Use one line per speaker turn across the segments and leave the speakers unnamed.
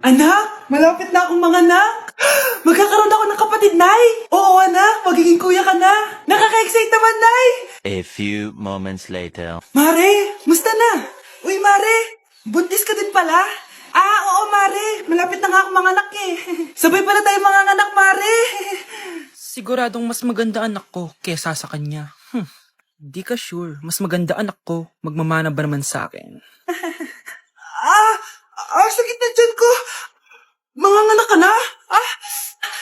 Anak, malapit na akong manganak. Magkakaroon ako ng kapatid, Nay. Oo, anak, magiging kuya ka na. Nakaka-excite naman, Nay.
A few moments later.
Mare, musta na? Uy, Mare, buntis ka din pala? Oo, Mare. Malapit na nga akong manganak eh. Sabay pala tayo manganganak, Mare.
Siguradong mas maganda anak ko kesa sa kanya. Di ka sure. Mas maganda anak ko. Magmamana ba naman sa akin?
Sakit na dyan ko. Manganganak ka na?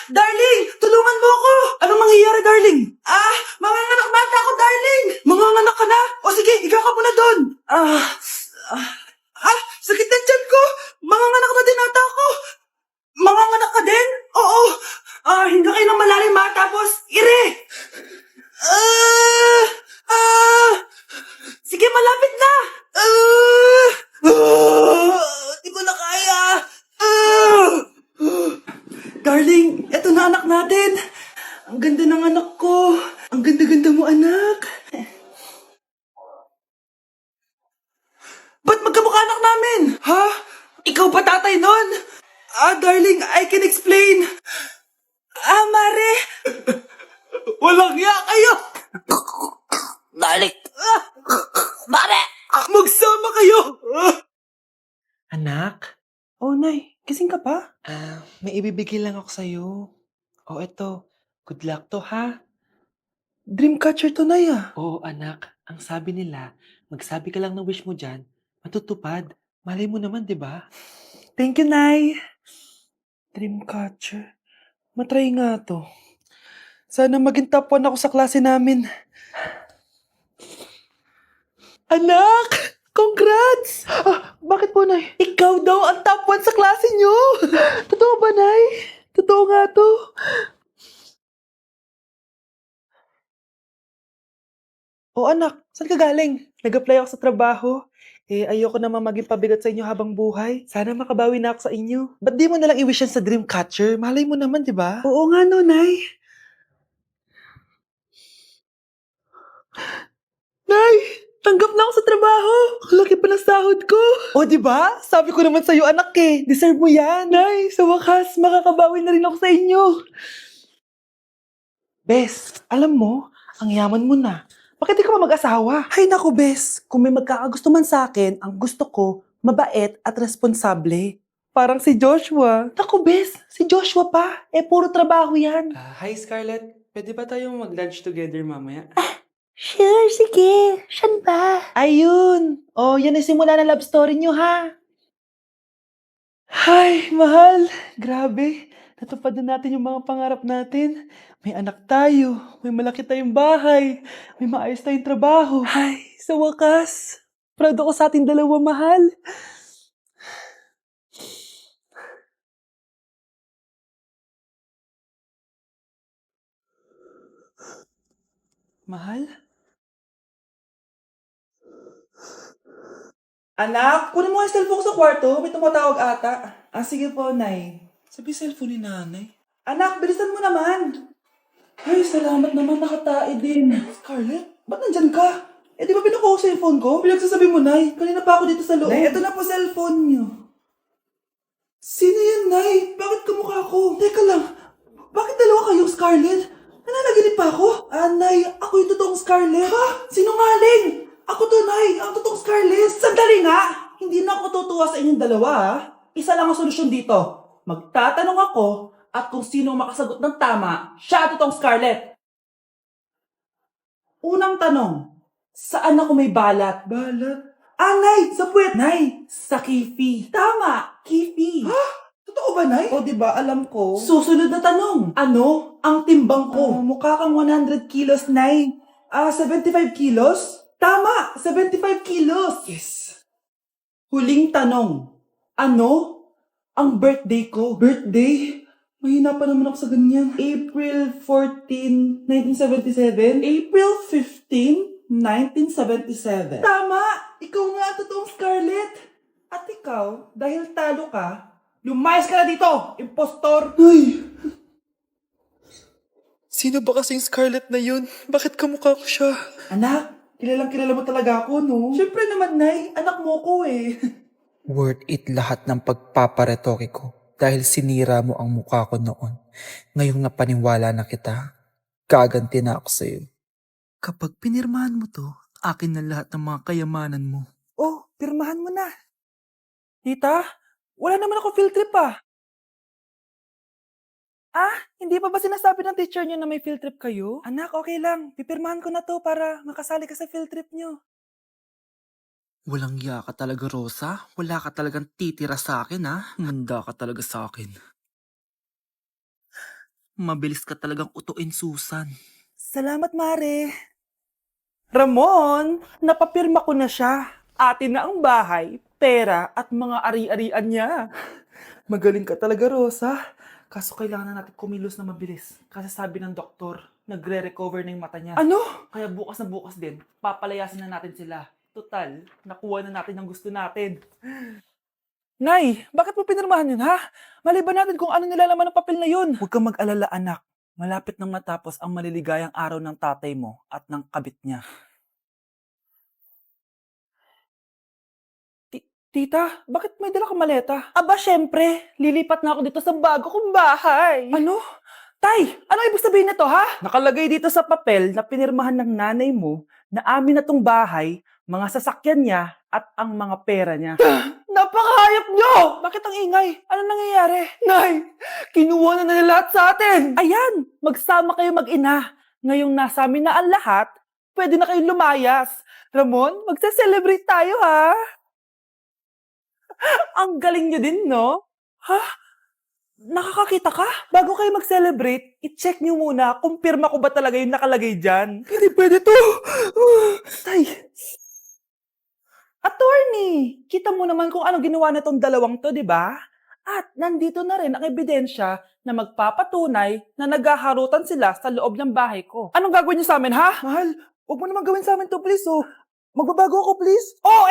Darling, tulungan mo ako. Anong mangyayari, darling? Manganganak bata ako, darling. Manganganak ka na? O sige, higa ka muna doon. Sakit na dyan ko. Manganganak na din ata ako. Manganganak ka din? Oo. Hinga kayo ng malalim ha, tapos ire. Sige, malapit na. Di ko na kaya. Darling, eto na anak natin. Ang ganda ng anak ko. Ang ganda-ganda mo, anak. Ba't magkamukha anak namin? Ha? Ikaw ba tatay nun? Darling, I can explain. Mare. Walang ya kayo.
Dalik!
Mare. Magsama kayo.
Anak?
Oh, Nay. Gising ka pa?
May ibibigay lang ako sa'yo. Eto. Good luck to, ha?
Dreamcatcher to, Nay,
Oo, anak. Ang sabi nila, magsabi ka lang ng wish mo dyan, matutupad. Malay mo naman, di ba?
Thank you, Nay. Dreamcatcher. Matry nga to. Sana maging top 1 ako sa klase namin. Anak! Congrats! Bakit po, Nay? Ikaw daw ang top 1 sa klase nyo! Totoo ba, Nay? Totoo nga to. Anak, saan ka galing? Nag-apply ako sa trabaho. Ayoko naman maging pabigat sa inyo habang buhay. Sana makabawi na ako sa inyo. Ba't di mo nalang i-wish yan sa Dreamcatcher? Malay mo naman, di ba? Oo nga no, Nay. Nay! Tanggap na ako sa trabaho! Ang laki pa ng sahod ko! O, di ba? Sabi ko naman sa'yo, anak eh. Deserve mo yan. Nay, sa wakas, makakabawi na rin ako sa inyo. Bes, alam mo, ang yaman mo na. Bakit di ka pa mag-asawa? Ay naku, Bes. Kung may magkakagusto man sa akin, ang gusto ko, mabait at responsable. Parang si Joshua. Naku, Bes. Si Joshua pa. Puro trabaho yan.
Hi, Scarlett. Pwede ba tayong mag-lunch together mamaya?
Sure, sige. Saan ba? Ayun. Yan ang simula ng love story nyo, ha? Ay, mahal. Grabe. Natupad na natin yung mga pangarap natin. May anak tayo. May malaki tayong bahay. May maayos tayong trabaho. Ay, sa wakas. Proud ako sa ating dalawa, mahal. Mahal? Anak, kunin mo yung cellphone ko sa kwarto. May tumatawag ata. Sige po, Nay.
Sabi cellphone ni nanay.
Anak, bilisan mo naman. Ay, salamat naman. Nakatae din. Scarlett, ba't nandyan ka? Di ba pinukuha ko sa cellphone ko? Pinagsasabi mo, Nay. Kanina pa ako dito sa loob. Nay, ito na po cellphone niyo. Sino yan, Nay? Bakit kamukha ko? Teka lang. Bakit dalawa kayong Scarlett? Nananaginip pa ako? Nay, ako yung totoong Scarlett. Ha? Sinungaling! Ako to, Nay. Ang totoong Scarlett. Sandali nga! Hindi na ako tutuwa sa inyong dalawa, ha? Isa lang ang solusyon dito. Magtatanong ako at kung sino ang makasagot ng tama, siya ang totoong Scarlett. Unang tanong, saan ako may balat? Balat? Nay! Sa puwet! Nay! Sa kifi. Tama! Kifi. Ha? Totoo ba, Nay? O, diba? Alam ko. Susunod na tanong. Ano ang timbang ko? Mukha kang 100 kilos, Nay. 75 kilos? Tama! 75 kilos! Yes. Huling tanong. Ano ang birthday ko? Birthday? Mahina pa naman ako sa ganyan. April 14, 1977? April 15, 1977. Tama! Ikaw nga ang totoong Scarlett. At ikaw, dahil talo ka, lumayas ka na dito, impostor! Ay!
Sino ba kasing Scarlett na yun? Bakit kamukha ko siya?
Anak, kilalang kilala mo talaga ako, no? Siyempre naman, Nay. Anak mo ko eh.
Worth it lahat ng pagpaparetoke ko dahil sinira mo ang mukha ko noon. Ngayong napaniwala na kita, gaganti na ako sa'yo. Kapag pinirmahan mo to, akin na lahat ng mga kayamanan mo. Oh, pirmahan mo na. Tita, wala naman ako field trip ah. Ah, hindi pa ba sinasabi ng teacher niyo na may field trip kayo? Anak, okay lang. Pipirmahan ko na to para makasali ka sa field trip niyo. Walang iya ka talaga, Rosa. Wala ka talagang titira sa akin, ha? Manda ka talaga sa akin. Mabilis ka talagang utuin, Susan. Salamat, Mare. Ramon, napapirma ko na siya. Atin na ang bahay, pera at mga ari-arian niya. Magaling ka talaga, Rosa. Kaso kailangan na natin kumilos na mabilis. Kasi sabi ng doktor, nagre-recover na yung mata niya. Ano? Kaya bukas na bukas din, papalayasin na natin sila. Total, nakuha na natin ang gusto natin. Nay, bakit mo pinirmahan yun, ha? Maliban natin kung ano nilalaman ng papel na yun. Huwag kang mag-alala, anak. Malapit nang matapos ang maliligayang araw ng tatay mo at ng kabit niya. Tita, bakit may dala kang maleta? Aba, syempre. Lilipat na ako dito sa bago kong bahay. Ano? Tay, ano ibig sabihin nito, ha? Nakalagay dito sa papel na pinirmahan ng nanay mo na amin na tong bahay, mga sasakyan niya, at ang mga pera niya. Napakahayop nyo! Bakit ang ingay? Ano nangyayari? Nay, kinuha na nila lahat sa atin! Ayan, magsama kayo mag-ina. Ngayong nasa amin na ang lahat, pwede na kayong lumayas. Ramon, magse-celebrate tayo, ha? Ang galing nyo din, no? Ha? Nakakakita ka? Bago kayo mag-celebrate, i-check nyo muna kung pirma ko ba talaga yung nakalagay dyan. Hindi pwede to! Tay! Attorney! Kita mo naman kung ano ginawa na tong dalawang to, di ba? At nandito na rin ang ebidensya na magpapatunay na naghaharutan sila sa loob ng bahay ko. Anong gagawin nyo sa amin, ha? Mahal, huwag mo naman gawin sa amin to, please, oh. Magbabago ako, please. Oh,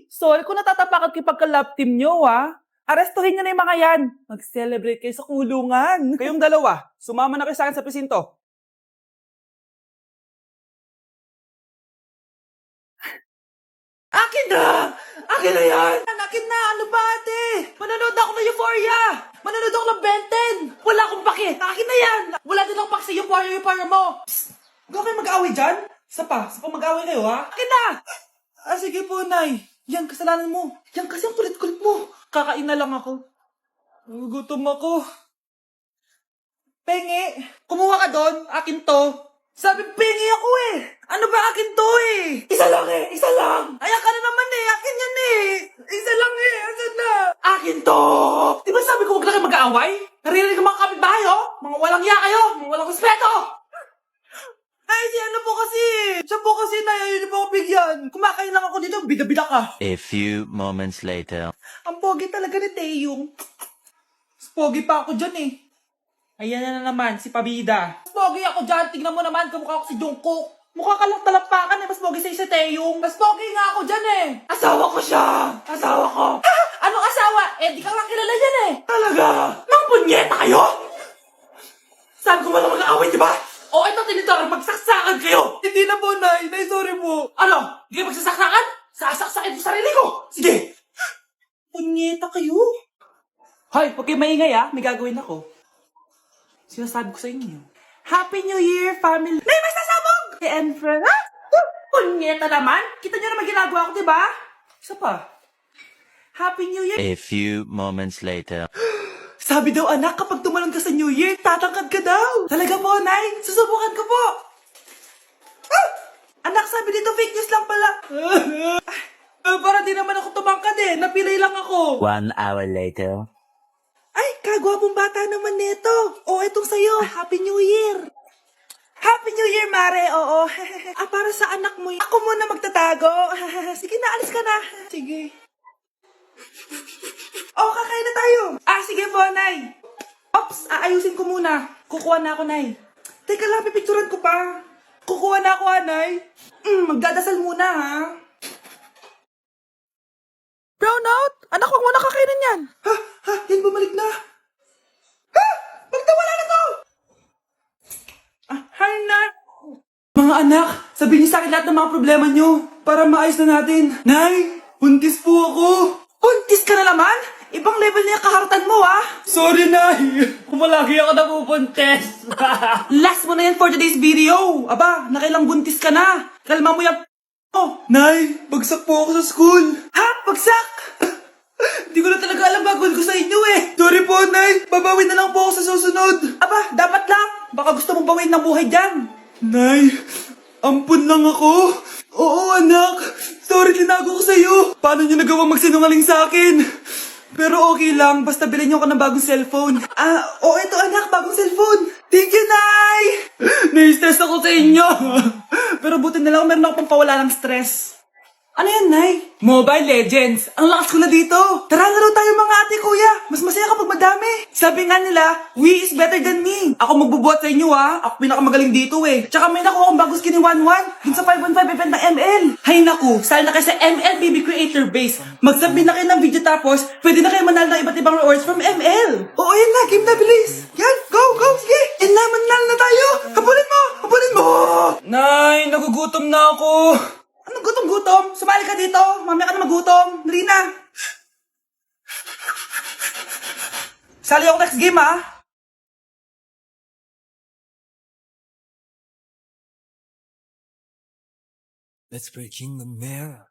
sorry kung natatapakan kayo pagka-love team nyo, ha? Arestuhin nyo na yung mga yan. Mag-celebrate kayo sa kulungan. Kayong dalawa, sumama na kayo sa akin sa presinto. Akin na! Akin na yan! Akin na! Ano ba, ate? Manonood ako ng Euphoria! Manonood ako ng Ben 10! Wala akong pake! Akin na yan! Wala din akong pake sa Euphoria mo! Psst! Huwag kayo mag-away dyan? Sa pa mag-away kayo, ha? Akin na! Ah, sige po, Nay. Yan, kasalanan mo. Yan kasi ang kulit-kulit mo. Kakain na lang ako. Gutom ako. Pengi! Kumuha ka doon. Akin to. Sabi, pengi ako eh. Ano ba akin to eh? Isa lang eh. Isa lang. Ayan ka na naman eh. Akin yan eh. Isa lang eh. Asan na? Akin to. Di ba sabi ko huwag lang kayo mag-aaway? Naririnig ang mga kapitbahay oh. Mga walang iya kayo. Mga walang respeto. Ay, si ano po kasi? Siya po kasi ayaw niyo po ako bigyan. Kumakain lang ako dito. Bida-bida ka.
A few moments later.
Ang pogi talaga ni Taeyong. Mas pogi pa ako dyan eh. Ayan na naman, si Pabida. Mas pogi ako dyan. Tingnan mo naman, kamukha ako si Jungkook. Mukha ka lang talampakan eh. Mas pogi sa'yo si Taeyong. Mas pogi nga ako dyan eh. Asawa ko siya. Asawa ko. Ha? Anong asawa? Eh, di ka lang kilala yan eh. Talaga? Mga punyeta kayo? Saan ko ba na mag-aaway, di ba? O, ito tinitorang magsaksakan kayo. Hindi na po, Nay. Nay, sorry po. Ano? Hindi kayo magsasaksakan? Sasaksakin ko sarili ko. Sige. Punyeta kayo. Hoy, huwag kayo maingay ah. May gagawin ako. Sinasabi ko sa inyo. Happy New Year, family. Nay, may sasabog! And friend, ha? Punyeta naman. Kita nyo naman ginagawa ko, diba? Isa pa. Happy New Year.
A few moments later.
Sabi daw, anak, kapag tumalon ka sa New Year, tatangkad ka daw. Talaga po, Nay. Susubukan ko po. Ah! Anak, sabi dito, fake news lang pala. Para di naman ako tumangkad eh. Napilay lang ako.
1 hour later.
Ay, kagwapong bata naman nito. O, etong sa'yo. Happy New Year. Happy New Year, Mare. Oo. Para sa anak mo. Ako muna magtatago. Sige na, alis ka na. Sige. Oh, kakain na tayo. Sige po, Nay. Ops, aayusin ko muna. Kukuha na ako, Nay. Teka lang, pipicturan ko pa. Kukuha na ako, Nay. Magdadasal muna, ha? Brownout? Anak, wag mo na kakainin yan. Yan bumalik na. Bakit nawala na to? Hi, Nay. Mga anak, sabihin niyo sa akin lahat ng mga problema niyo para maayos na natin. Nay, buntis po ako. Buntis ka na naman? Ibang level na yung kaharatan mo, ah.
Sorry, Nay. Kumalagi ako napupuntes.
Last mo na yan for today's video. Aba, nakailang buntis ka na. Kalma mo yung oh.
Nay, bagsak po ako sa school.
Ha? Bagsak? Hindi ko na talaga alam gagawin ko sa inyo eh.
Sorry po, Nay. Babawi na lang po ako sa susunod.
Aba, dapat lang. Baka gusto mong bawiin ng buhay dyan.
Nay, ampun lang ako. Oo, anak. Sorry, tinago ko sa'yo. Paano niyo nagawang magsinungaling sa akin? Pero okay lang, basta bilhin niyo ako ng bagong cellphone.
Oo, ito anak, bagong cellphone. Thank you, Nay!
Nai-stress ako sa inyo.
Pero buti na lang meron ako pampawala ng stress. Ano yan, Nay? Mobile Legends. Ang lakas ko na dito. Tara, laro tayo mga ate, kuya. Mas masaya kapag madami. Sabi nga nila, we is better than me. Ako magbubuhat sa inyo, ha. Ako pinakamagaling dito, eh. Tsaka may nakuha akong bagong skin ni 1-1. Dun sa 515 event ng ML. Hay naku, sali na kayo sa ML BB Creator Base. Mag-submit na kayo ng video tapos, pwede na kayo manalo ng iba't ibang rewards from ML. Oo, yan na. Game na, bilis. Yan, go, go, sige. Yan na, manalo na tayo. Habulin mo, habulin mo.
Nay, nagugutom na ako.
Anong gutom-gutom? Sumali ka dito. Mamaya ka na magutom. Dali na. Sali ako next game, ha?
Let's breaking the mirror.